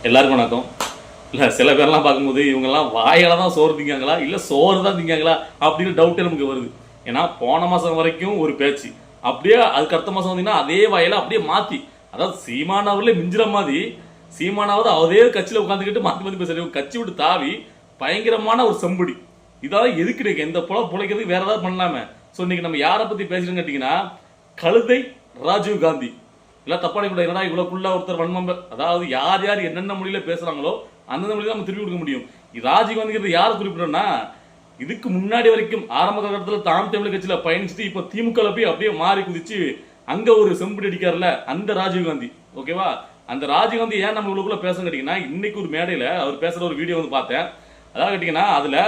எல்லாருக்கும் வணக்கம். இல்லை சில பேர்லாம் பார்க்கும்போது இவங்கெல்லாம் வாயால தான் சோறு திங்காங்களா இல்லை சோறு தான் திங்காங்களா அப்படின்னு டவுட்டே நமக்கு வருது. ஏன்னா போன மாதம் வரைக்கும் ஒரு பேச்சு, அப்படியே அதுக்கு அடுத்த மாதம் வந்தீங்கன்னா அதே வாயில அப்படியே மாற்றி, அதாவது சீமானாவிலே மிஞ்சிற மாதிரி சீமானாவது அதே கட்சியில் உட்காந்துக்கிட்டு மாற்றி மாற்றி பேசுற கட்சி விட்டு தாவி பயங்கரமான ஒரு செம்படி. இதாவது எதுக்கு இருக்கு எந்த பிழைக்கிறதுக்கு வேற ஏதாவது பண்ணலாமே. ஸோ இன்னைக்கு நம்ம யாரை பற்றி பேசுறோன்னு கேட்டிங்கன்னா கழுதை ராஜீவ் காந்தி. எல்லாம் தப்பான கூட என்னடா இவ்வளவுக்குள்ள ஒருத்தர் வன்மம், அதாவது யார் யார் என்னென்ன மொழியில பேசுறாங்களோ அந்தந்த மொழியில நம்ம திருப்பி கொடுக்க முடியும். ராஜீவ் காந்திங்கிறது யாரை குறிப்பிடணும்னா, இதுக்கு முன்னாடி வரைக்கும் ஆரம்ப காலகட்டத்தில் தாம் தமிழ் கட்சியில பயணிச்சுட்டு இப்ப திமுக போய் அப்படியே மாறி குதிச்சு அங்க ஒரு செம்படி அடிக்காருல அந்த ராஜீவ் காந்தி. ஓகேவா? அந்த ராஜீவ் காந்தி ஏன் நம்ம இவ்வளவுக்குள்ள பேசணும் கேட்டீங்கன்னா, இன்னைக்கு ஒரு மேடையில அவர் பேசுற ஒரு வீடியோ வந்து பார்த்தேன். அதாவது கேட்டீங்கன்னா அதுல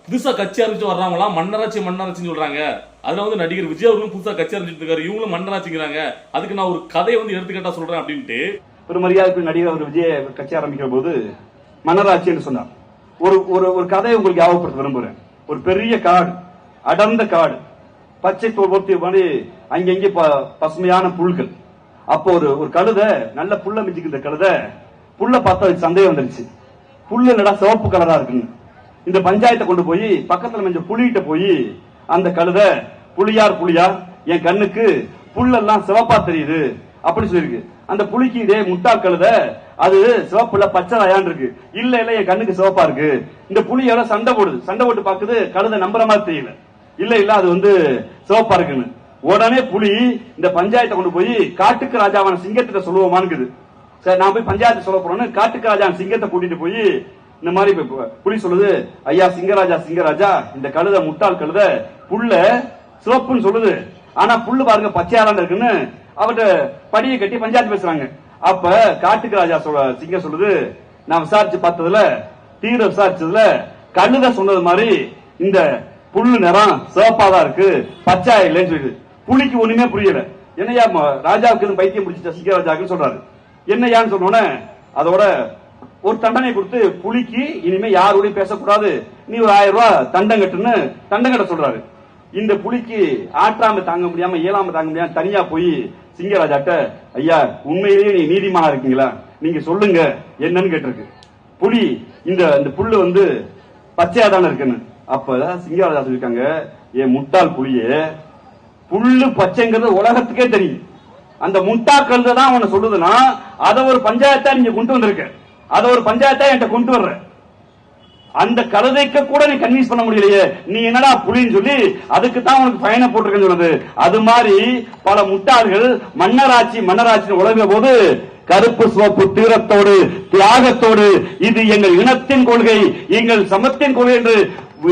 புதுசா கட்சி ஆரம்பிச்சு வர்றவங்களாம் மன்னராட்சின்னு சொல்றாங்க. அதுல வந்து நடிகர் விஜய் அவர்களும் புதுசா கட்சி ஆரம்பிச்சிட்டு இருக்காரு, இவங்களும் மன்னராட்சிங்கிறாங்க. அதுக்கு நான் ஒரு கதையை வந்து எடுத்துக்கிட்டா சொல்றேன் அப்படின்ட்டு ஒரு மரியாதைக்கு நடிகர் அவர் விஜய் கட்சி ஆரம்பிக்கிற போது மன்னராட்சி என்று சொன்னார். ஒரு ஒரு ஒரு கதையை உங்களுக்கு ஞாபகப்படுத்த விரும்புறேன். ஒரு பெரிய காடு, அடர்ந்த காடு, பச்சை தோல்பொருத்தி மாதிரி அங்கங்கே பசுமையான புல்கள். அப்போ ஒரு கழுதை, நல்ல புல்ல மிஞ்சிக்கிற கழுதை, புல்ல பார்த்தா சந்தேகம் வந்துருச்சு. புல்லு என்னடா சிவப்பு கலரா இருக்குன்னு இந்த பஞ்சாயத்தை கொண்டு போய் பக்கத்துல கொஞ்சம் புலிகிட்ட போய் அந்த கழுதை, புலியார் என் கண்ணுக்கு புல்லெல்லாம் சிவப்பா தெரியுது அப்படி சொல்லிருக்கு. அந்த புலிக்கு இதே முட்டாள் கழுதை, அது சிவப்புல பச்சை அயான் இருக்கு, இல்ல என் கண்ணுக்கு சிவப்பா இருக்கு. இந்த புலியோட சண்டை போட்டு பாக்குது, கழுதை நம்புற மாதிரி தெரியல, இல்ல அது வந்து சிவப்பா இருக்குன்னு. உடனே புலி இந்த பஞ்சாயத்தை கொண்டு போய் காட்டுக்கு ராஜாவான சிங்கத்திட்ட சொல்லுவோமான்னு. சரி, நான் போய் பஞ்சாயத்து சொல்ல போறேன்னு காட்டுக்கு ராஜாவான சிங்கத்தை கூட்டிட்டு போய் இந்த மாதிரி புலி சொல்லுது, ஐயா சிங்கராஜா இந்த கழுதை, முட்டாள் கழுதை, புல்ல சிவப்புன்னு சொல்லுது, ஆனா புல்லு பாருங்க பச்சையாரான் இருக்குன்னு அவர்கிட்ட படியை கட்டி பஞ்சாயத்து பேசுறாங்க. அப்ப காட்டுக்கு ராஜா சிங்கம் சொல்லுது, நான் விசாரிச்சு பார்த்ததுல, தீர விசாரிச்சதுல கழுதை சொன்னது மாதிரி இந்த புல்லு நிறம் சிவப்பாதான் இருக்கு, பச்சா இல்லைன்னு சொல்லிடுது. புலிக்கு ஒண்ணுமே புரியல. என்னையா ராஜாவுக்கு பைத்தியம் பிடிச்சிட்ட சிங்கராஜாவுக்கு சொல்றாரு. என்னையான்னு சொன்னோன்னே அதோட ஒரு தண்டனை கொடுத்து, புலிக்கு இனிமே யாரோடையும் பேசக்கூடாது, நீ ஒரு 1000 ரூபாய் தண்டம் கட்டுன்னு தண்டம் கட்ட சொல்றாரு. இந்த புலிக்கு ஆற்றாம தாங்க முடியாம, இயலாம தாங்க முடியாம தனியா போய் சிங்கராஜாட்ட, ஐயா உண்மையிலேயே நீ நீதிமானா இருக்கீங்களா, நீங்க சொல்லுங்க என்னன்னு கேட்டிருக்கு. புலி இந்த புல்லு வந்து பச்சையா தானே இருக்குன்னு. அப்ப சிங்கராஜா சொல்லிருக்காங்க, என் முட்டாள் புலியே, புல்லு பச்சைங்கிறது உலகத்துக்கே தெரியும். அந்த முட்டா கழுதை தான் அவனை சொல்லுதுன்னா அதை ஒரு பஞ்சாயத்தா நீங்க கொண்டு வந்திருக்க, அதை ஒரு பஞ்சாயத்தா என்கிட்ட கொண்டு வர்ற. அந்த கழுதைக்கு கூட நீ கன்வின்ஸ் பண்ண முடியலையே, நீ என்னடா புலின்னு சொல்லி அதுக்கு தான் உனக்கு பயணம் போட்டிருக்கேன்னு சொல்லுது. அது மாதிரி பல முட்டாள்கள் மன்னராட்சி உலக போது கருப்பு சிவப்பு தீரத்தோடு தியாகத்தோடு இது எங்கள் இனத்தின் கொள்கை, எங்கள் சமத்தின் கொள்கை என்று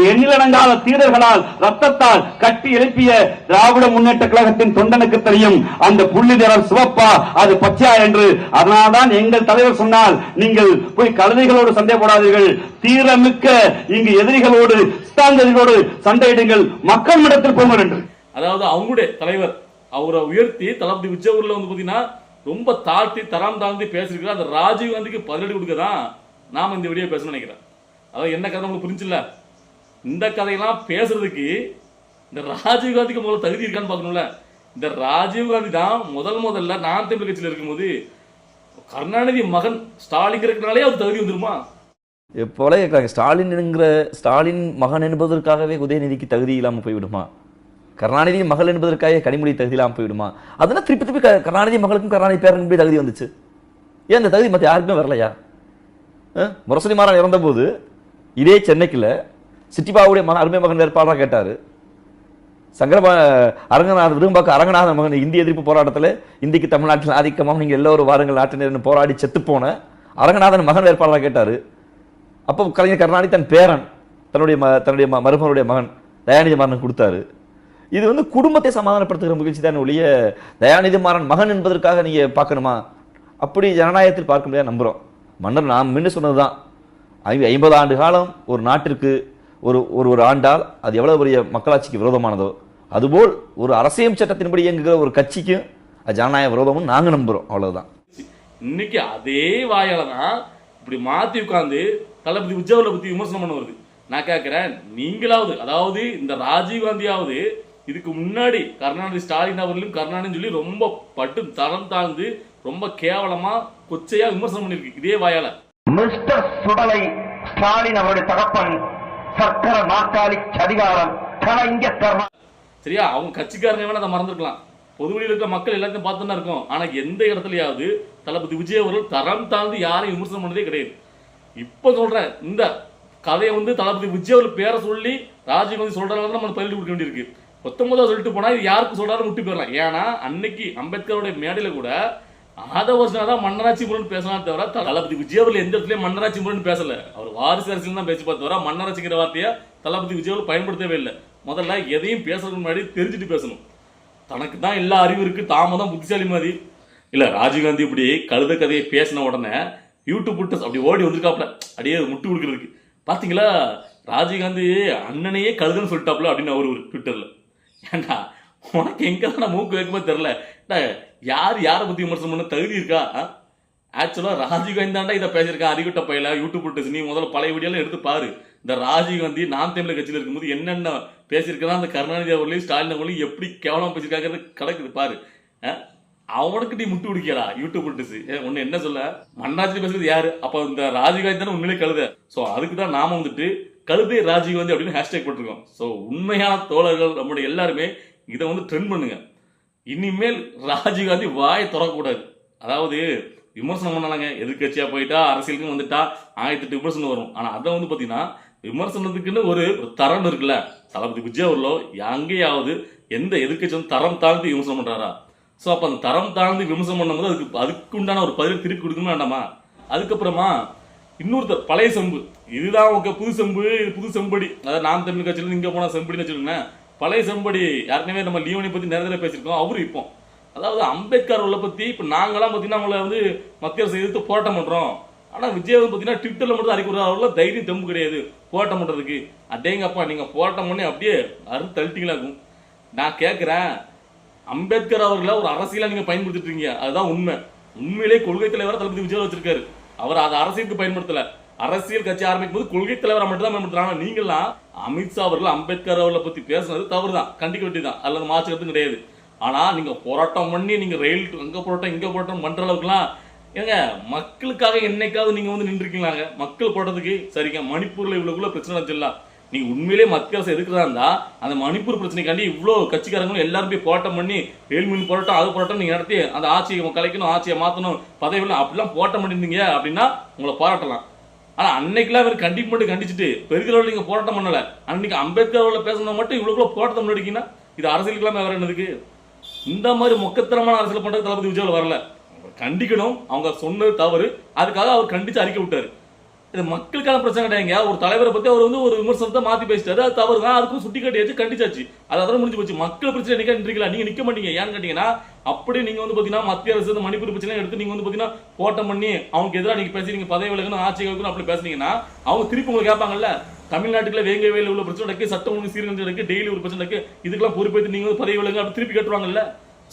எண்ணிலடங்காத தீரர்களால் ரத்தத்தால் கட்டி எழுப்பிய திராவிட முன்னேற்ற கழகத்தின் தொண்டனுக்கு தெரியும் அந்த புள்ளி நிறம் சிவப்பா அது பச்சையா என்று. அதனால்தான் எங்கள் தலைவர் சொன்னால், நீங்கள் போய் கழுதைகளோடு சண்டை போடாதீர்கள், தீரமிக்க இங்கு எதிரிகளோடு ஸ்தாங்கதிகளோடு சண்டையிடுங்கள், மக்கள் இடத்தில் போங்கள் என்று. அதாவது அவங்களுடைய தலைவர் அவரை உயர்த்தி தளபதி விஜய் வந்து பாத்தீங்கன்னா ரொம்ப தாழ்த்தி தாழ்ந்து பேசிருக்கிற அந்த ராஜீவ் காந்திக்கு பதிலடி கொடுக்கதான் நாம இந்த வீடியோ பேசணும்னு நினைக்கிறேன். அதாவது என்ன கதை உங்களுக்கு புரிஞ்சுல? இந்த கதையெல்லாம் பேசுறதுக்கு இந்த ராஜீவ் காந்திக்கு முதல்ல தகுதி இருக்கான்னு பார்க்கணும்ல. இந்த ராஜீவ் காந்தி தான் முதல்ல நான் தமிழ் கட்சியில் இருக்கும்போது கருணாநிதி மகன் ஸ்டாலின் இருக்கிறனாலே அது தகுதி வந்துருமா? எப்போல கேட்குறாங்க, ஸ்டாலின் மகன் என்பதற்காகவே உதயநிதிக்கு தகுதி இல்லாமல் போய்விடுமா? கருணாநிதி மகள் என்பதற்காக கனிமொழி தகுதி இல்லாமல் போய்விடுமா? அதெல்லாம் திருப்பி கருணாநிதி மகளுக்கும் கருணாநிதி பேரனுக்கும் போய் தகுதி வந்துச்சு. ஏன் அந்த தகுதி மற்ற யாருக்குமே வரலையா? முரசொலி மாறன் இறந்த போது இதே சென்னைக்குள்ள சிட்டிபாவுடைய அருமை மகன் வேட்பாளராக கேட்டாரு. அரங்கநாதன் விரும்பாக்க அரங்கநாதன் மகன் இந்திய எதிர்ப்பு போராட்டத்தில் இந்திக்கு தமிழ்நாட்டில் ஆதிக்கமாக நீங்க எல்லோரும் வாருங்கள் நாட்டினர் போராடி செத்து போன அரங்கநாதன் மகன் வேட்பாளராக கேட்டாரு. அப்போ கலைஞர் கருணாநிதி தன் பேரன் தன்னுடைய மருமகனுடைய மகன் தயாநிதி மாறன் கொடுத்தாரு. இது வந்து குடும்பத்தை சமாதானப்படுத்துகிற முயற்சி தான் ஒழிய தயாநிதி மாறன் மகன் என்பதற்காக நீங்க பார்க்கணுமா? அப்படி ஜனநாயகத்தில் பார்க்க முடியாது நம்புறோம். மன்னர் நாம் முன்ன சொன்னதுதான், 50 ஆண்டு காலம் ஒரு நாட்டிற்கு ஒரு ஆண்டால் அது எவ்வளவு பெரிய மக்களாட்சிக்கு விரோதமானதோ, அதுபோல் ஒரு அரசியல் சட்டத்தின்படி இயங்குகிற ஒரு கட்சிக்கும் ஜனநாயக விரோதமும் நாங்க நம்புறோம். அவ்வளவுதான். இன்னைக்கு அதே வாயால தான் இப்படி மாத்தி உட்கார்ந்து தளபதி விஜய் பத்தி விமர்சனம் பண்ண வருது. நான் கேட்கிறேன், நீங்களாவது, அதாவது இந்த ராஜீவ் காந்தியாவது இதுக்கு முன்னாடி கருணாநிதி ஸ்டாலின் அவர்களும் கருணாநிதி சொல்லி ரொம்ப பட்டு தரம் தாழ்ந்து ரொம்ப கேவலமா கொச்சையா விமர்சனம் பண்ணிருக்கு இதே வாயால. மிஸ்டர் சுடலை ஸ்டாலின் அவருடைய தகப்பன் சக்கர நாற்காலி அதிகாரம் கலைஞர். சரியா, அவங்க கட்சிக்காரங்க வேணா அதை மறந்துருக்கலாம். பொதுவெளியில் இருக்கிற மக்கள் எல்லாத்தையும் பார்த்து தான் இருக்கும். ஆனா எந்த இடத்துலயாவது தளபதி விஜய் அவர்கள் தரம் தாழ்ந்து யாரையும் விமர்சனம் பண்ணதே கிடையாது. இப்ப சொல்றேன், இந்த கதையை வந்து தளபதி விஜய் அவர்கள் பேரை சொல்லி ராஜீவ்காந்தி சொல்றாங்க நம்ம பதில் கொடுக்க வேண்டியிருக்கு. 19 சொல்லிட்டு போனா இது யாருக்கு சொல்றாரு விட்டு போயிடலாம். ஏன்னா அன்னைக்கு அம்பேத்கருடைய மேடையில கூட ஆதவர்ஷனா தான் மன்னராட்சி முறைன்னு பேசலாம் தவிர தளபதி விஜய் அவர்கள் எந்த இடத்துலயும் மன்னராட்சி முறைன்னு பேசல. அவர் வாரிசு அரசியல் தான் பேசி பார்த்து வர மன்னராட்சிங்கிற வார்த்தையை தளபதி விஜய் அவர்கள் பயன்படுத்தவே இல்லை. முதல்ல எதையும் பேசுறதுக்கு முன்னாடி தெரிஞ்சுட்டு பேசணும். தனக்கு தான் எல்லா அறிவு இருக்கு, தாம தான் புத்திசாலி மாதிரி. இல்ல ராஜீவ்காந்தி இப்படி கழுத கதையை பேசின உடனே யூடியூப் புட்டஸ் அப்படி ஓடி வந்திருக்காப்ல அப்படியே முட்டு கொடுக்கறதுக்கு. பாத்தீங்களா, ராஜீவ்காந்தி அண்ணனையே கழுதுன்னு சொல்லிட்டாப்ல அப்படின்னு அவர் ஒரு ட்விட்டர்ல. ஏண்டா உனக்கு எங்க தான் மூக்கு வைக்கும்போது தெரியல, யார் யாரை பத்தி விமர்சனம் பண்ண தகுதி இருக்கா? ஆக்சுவலா ராஜீவ்காந்தி தாண்டா இதை பேசியிருக்கான் அறிவிட்ட பையில யூடியூப் புட்டஸ். நீ முதல்ல பழைய வீடியோலாம் எடுத்து பாரு. இந்த ராஜீவ்காந்தி நாம் தமிழர் கட்சியில் இருக்கும்போது என்னென்ன பேசியிருக்கா, அந்த கருணாநிதி அவர்களையும் ஸ்டாலின் அவர்களையும் எப்படி கேவலம் பேசியிருக்காங்க கிடக்குது பாரு. அவனுக்கு நீ முட்டு பிடிக்கலா யூடியூப் புட்டஸ். ஒன்னு என்ன சொல்ல, மன்னாட்சி பேசுறது யாரு? அப்ப இந்த ராஜீவ்காந்தி தானே உண்மையிலே கழுத. சோ அதுக்கு தான் நாம வந்துட்டு கழுதை ராஜீவ்காந்தி அப்படின்னு ஹேஷ்டேக் போட்டிருக்கோம். ஸோ உண்மையான தோழர்கள் நம்முடைய எல்லாருமே இதை வந்து ட்ரெண்ட் பண்ணுங்க. இனிமேல் ராஜீவ்காந்தி வாயை திறக்கக்கூடாது. அதாவது விமர்சனம் பண்ணாங்க, எதிர்கட்சியா போயிட்டா அரசியலுக்கு வந்துட்டா 1008 விமர்சனம் வரும். ஆனா அதை வந்து பாத்தீங்கன்னா விமர்சனத்துக்குன்னு ஒரு தரம் இருக்குல்ல. தளபதி விஜய் அவர்களோ எங்கேயாவது எந்த எதிர்கட்சி வந்து தரம் தாழ்ந்து விமர்சனம் பண்றாரா? ஸோ அப்ப அந்த தரம் தாழ்ந்து விமர்சனம் பண்ணும்போது அதுக்கு உண்டான ஒரு பதில் திருப்பி கொடுக்கணும் வேண்டாமா? அதுக்கப்புறமா இன்னொருத்தர் பழைய செம்பு, இதுதான் ஓகே, புது செம்பு, இது புது செம்படி. அதாவது நாம் தமிழ் கட்சியில இங்க போனா செம்படின்னு வச்சுக்கோங்க. பழைய செம்படி ஏற்கனவே நம்ம லியோனை பத்தி நிறைய பேசியிருக்கோம். அவரு இப்போ அதாவது அம்பேத்கர் அவர்களை பத்தி இப்ப நாங்களாம் பாத்தீங்கன்னா அவங்கள வந்து மத்திய அரசு எதிர்த்து போராட்டம் பண்றோம். ஆனா விஜய் பாத்தீங்கன்னா ட்விட்டர்ல மட்டும் அறிக்கை அவர்கள தைரியம் தெம்பு கிடையாது போராட்டம் பண்றதுக்கு. அடேங்கப்பா, நீங்க போராட்டம் பண்ணி அப்படியே அறுத்து தள்ளிட்டீங்களாக்கும். நான் கேட்கிறேன், அம்பேத்கர் அவர்களை ஒரு அரசியலா நீங்க பயன்படுத்திட்டு இருக்கீங்க, அதுதான் உண்மை. உண்மையிலே கொள்கை தலைவரை தளபதி விஜய் வச்சிருக்காரு. அவர் அதை அரசியலுக்கு பயன்படுத்தல. அரசியல் கட்சி ஆரம்பிக்கும் போது கொள்கை தலைவரை மட்டும் தான் பயன்படுத்துறாங்க. நீங்களாம் அமித்ஷா அவர்கள் அம்பேத்கர் அவர்களை பத்தி பேசுனது தவறுதான், கண்டிக்க வேண்டியதான், அல்லது மாற்றுக்கிறது கிடையாது. ஆனா நீங்க போராட்டம் பண்ணி நீங்க ரயில் அங்க போராட்டம் இங்க போராட்டம் பண்ற அளவுக்குலாம் ஏங்க மக்களுக்காக என்னைக்காவது நீங்க வந்து நின்றுருக்கீங்களாங்க? மக்கள் போட்டதுக்கு சரிங்க, மணிப்பூர்ல இவ்வளவுக்குள்ள பிரச்சனை வச்சிடலாம். நீங்க உண்மையிலே மத்திய அரசு எதுக்குறதா இருந்தா அந்த மணிப்பூர் பிரச்சனைக்காண்டி இவ்வளவு கட்சிக்காரங்களும் எல்லாரும் போய் போராட்டம் பண்ணி ரயில் மீன் போராட்டம் அது போராட்டம் நீங்க நடத்தி அந்த ஆட்சியை கலைக்கணும், ஆட்சியை மாத்தணும், பதவி அப்படிலாம் போராட்டம் பண்ணிருந்தீங்க அப்படின்னா உங்களை பாராட்டலாம். ஆனா அன்னைக்கெல்லாம் அவர் கண்டிச்சுட்டு பெருகிறவர்கள் நீங்க போராட்டம் பண்ணல. அன்னைக்கு அம்பேத்கர் அவர்களை பேசணும் மட்டும் இவ்வளவு போராட்டம் முன்னெடுக்கீங்கன்னா இது அரசியலுக்கு வேற என்னதுக்கு? இந்த மாதிரி மொக்கத்தனமான அரசியல் பண்றது தளபதி விஜய் வரல. கண்டிக்கணும், அவங்க சொன்னது தவறு, அதுக்காக அவர் கண்டிச்சு அறிக்கை விட்டாரு. இது மக்களுக்கான பிரச்சனை கிடையாங்க. ஒரு தலைவரை பத்தி அவர் வந்து ஒரு விமர்சனத்தை மாத்தி பேசிட்டாரு, அது தவறு தான், அதுக்கும் சுட்டி காட்டியாச்சு, கண்டிச்சாச்சு, அதோட முடிஞ்சு போச்சு. மக்கள் பிரச்சனை நிற்கலாம், நீங்க நிக்க மாட்டீங்க. ஏன்னு கேட்டீங்கன்னா அப்படி நீங்க வந்து பாத்தீங்கன்னா மத்திய அரசு மணிப்பூர் பிரச்சனை எடுத்து நீங்க வந்து பாத்தீங்கன்னா போராட்டம் பண்ணி அவங்க எதிராக நீங்க பேசி நீங்க பதவி விலகணும், ஆட்சி கலக்கணும் அப்படி பேசுனீங்கன்னா அவங்க திருப்பி உங்களுக்கு கேட்பாங்கல்ல, தமிழ்நாட்டுல வேங்க வேலை உள்ள பிரச்சனை இருக்கு, சட்டம் ஒழுங்கு சீர்கழிஞ்சு இருக்கு, டெய்லி ஒரு பிரச்சனை இருக்கு, இதுக்கெல்லாம் பொறுப்பேற்று நீங்க வந்து பதவி விலகு அப்படி திருப்பி கேட்டுருவாங்கல்ல.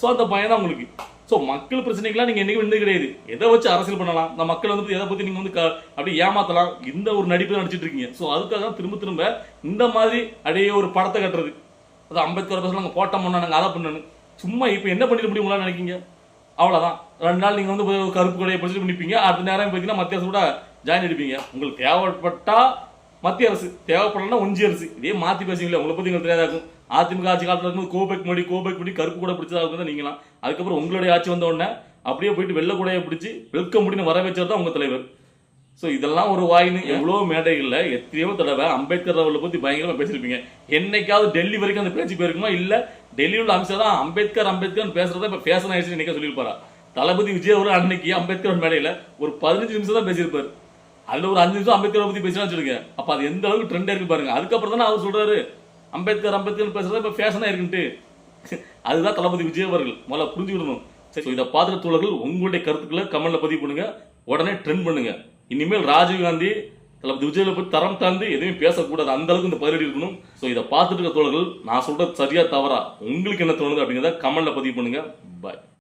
சோ அந்த பயம் தான் உங்களுக்கு. சோ மக்கள் பிரச்சனைக்கெல்லாம் நீங்க என்னைக்கு வந்து கிடையாது. எதை வச்சு அரசியல் பண்ணலாம், இந்த மக்கள் வந்து எதை பத்தி நீங்க வந்து அப்படி ஏமாத்தலாம், இந்த ஒரு நடிப்பு தான் நடிச்சிட்டு இருக்கீங்க. சோ அதுக்காக தான் திரும்ப இந்த மாதிரி அடைய ஒரு படத்தை கட்டுறது. அது அம்பேத்கர் பேசலாம் நாங்க போட்டம் பண்ணாங்க, அதை பண்ணணும். சும்மா இப்ப என்ன பண்ணிட முடியுங்களா நினைக்கீங்க? அவ்வளவுதான். 2 நாள் நீங்க வந்து கருப்பு கொடையை படிச்சுட்டு நிற்பீங்க, அடுத்த நேரம் பார்த்தீங்கன்னா மத்திய அரசு கூட ஜாயின் அடிப்பீங்க. உங்களுக்கு தேவைப்பட்டா மத்திய அரசு, தேவைப்படலாம் ஒன்றிய அரசு, இதே மாத்தி பேசுவீங்களா? உங்களை பத்தி உங்களுக்கு தெரியாதாக்கும். அதிமுக ஆட்சி காலத்துல இருக்கும்போது கோபேக் முடி கருப்பு கூட பிடிச்சதாக தான் நீங்களாம். அதுக்கப்புறம் உங்களுடைய ஆட்சி வந்த உடனே அப்படியே போயிட்டு வெள்ளை கூடையை பிடிச்சி வெல்கம் முடின்னு வரவேற்றது தான் உங்க தலைவர். ஸோ இதெல்லாம் ஒரு வாயின்னு எவ்வளோ மேடைகள்ல எத்தனையோ தடவை அம்பேத்கர் அவர்களை பத்தி பயங்கரமா பேசிருப்பீங்க. என்னைக்காவது டெல்லி வரைக்கும் அந்த பேச்சு போயிருக்குமா? இல்ல டெல்லியில் உள்ள அம்சம் தான் அம்பேத்கர் பேசுறத இப்ப ஃபேஷன் ஆயிடுச்சு என்னைக்கா சொல்லியிருப்பாரா? தளபதி விஜய் அவர்கள் அன்னைக்கு அம்பேத்கர் மேடையில ஒரு 15 நிமிஷம் தான் பேசியிருப்பாரு. அதுல ஒரு 5 நிமிஷம் அம்பேத்கரை பத்தி பேசினா வச்சிருக்க. அப்ப அது எந்த அளவுக்கு ட்ரெண்டா இருக்கு பாருங்க. அதுக்கப்புறம் தானே அவர் சொல்றாரு அம்பேத்கர் பேசுறது இப்ப ஃபேஷனா இருக்குன்ட்டு. அதுதான் தளபதி விஜய் அவர்கள் முதல்ல புரிஞ்சுக்கணும். சரி, இதை பார்த்துட்டு தோழர்கள் உங்களுடைய கருத்துக்களை கமெண்ட்ல பதிவு பண்ணுங்க, உடனே ட்ரெண்ட் பண்ணுங்க. இனிமேல் ராஜீவ்காந்தி தளபதி விஜயை பத்தி தரம் தாழ்ந்து எதுவும் பேசக்கூடாது, அந்த அளவுக்கு இந்த பதிலடி இருக்கணும். ஸோ இதை பார்த்துட்டு இருக்க தோழர்கள் நான் சொல்றது சரியா தவறா உங்களுக்கு என்ன தோணுது அப்படிங்கிறத கமெண்ட்ல பதிவு பண்ணுங்க. பாய்.